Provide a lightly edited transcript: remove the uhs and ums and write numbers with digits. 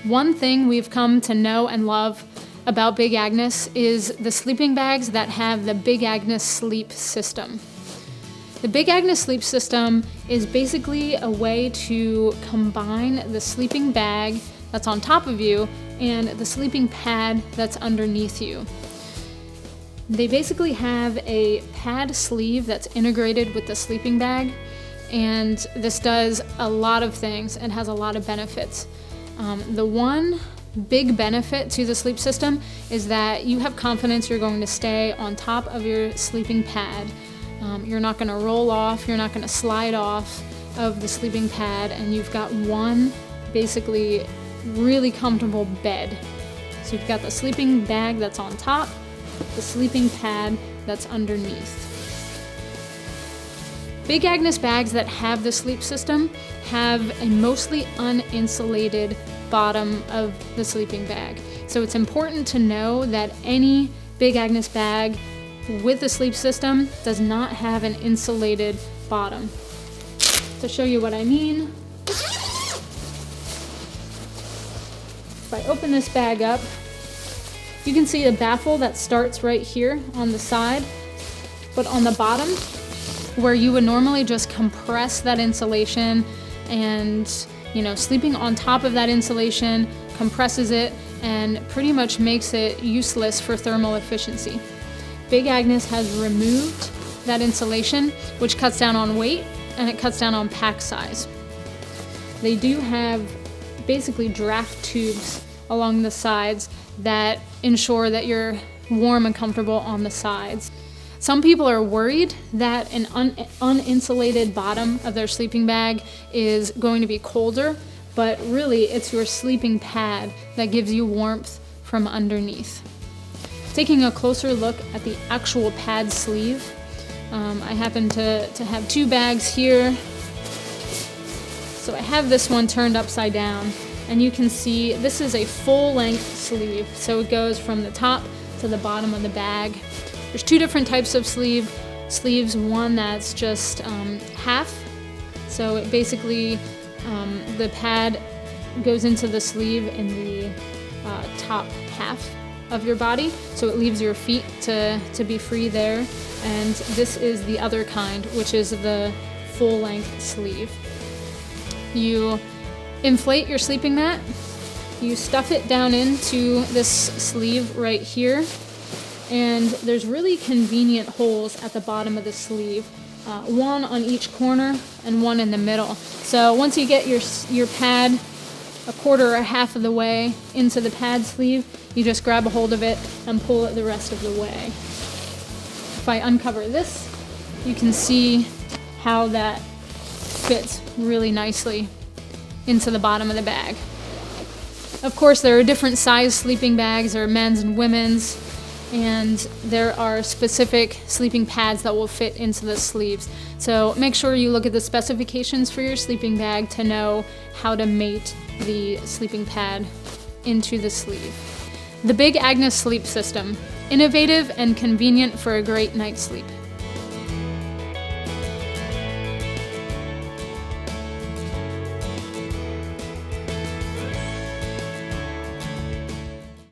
One thing we've come to know and love about Big Agnes is the sleeping bags that have the Big Agnes sleep system. The Big Agnes sleep system is basically a way to combine the sleeping bag that's on top of you and the sleeping pad that's underneath you. They basically have a pad sleeve that's integrated with the sleeping bag, and this does a lot of things and has a lot of benefits. The one big benefit to the sleep system is that you have confidence you're going to stay on top of your sleeping pad. You're not going to roll off, you're not going to slide off of the sleeping pad, and you've got one basically really comfortable bed. So you've got the sleeping bag that's on top, the sleeping pad that's underneath. Big Agnes bags that have the sleep system have a mostly uninsulated bottom of the sleeping bag. So it's important to know that any Big Agnes bag with the sleep system does not have an insulated bottom. To show you what I mean, if I open this bag up, you can see a baffle that starts right here on the side, but on the bottom, where you would normally just compress that insulation and, sleeping on top of that insulation compresses it and pretty much makes it useless for thermal efficiency. Big Agnes has removed that insulation, which cuts down on weight and it cuts down on pack size. They do have basically draft tubes along the sides that ensure that you're warm and comfortable on the sides. Some people are worried that an uninsulated bottom of their sleeping bag is going to be colder, but really it's your sleeping pad that gives you warmth from underneath. Taking a closer look at the actual pad sleeve, I happen to have two bags here. So I have this one turned upside down, and you can see this is a full-length sleeve, so it goes from the top to the bottom of the bag. There's two different types of sleeves, one that's just half, so it basically, the pad goes into the sleeve in the top half of your body, so it leaves your feet to be free there, and this is the other kind, which is the full-length sleeve. You inflate your sleeping mat, you stuff it down into this sleeve right here, and there's really convenient holes at the bottom of the sleeve, one on each corner and one in the middle. So once you get your pad a quarter or half of the way into the pad sleeve, you just grab a hold of it and pull it the rest of the way. If I uncover this, you can see how that fits really nicely into the bottom of the bag. Of course, there are different size sleeping bags. There are men's and women's, and there are specific sleeping pads that will fit into the sleeves. So make sure you look at the specifications for your sleeping bag to know how to mate the sleeping pad into the sleeve. The Big Agnes sleep system, innovative and convenient for a great night's sleep.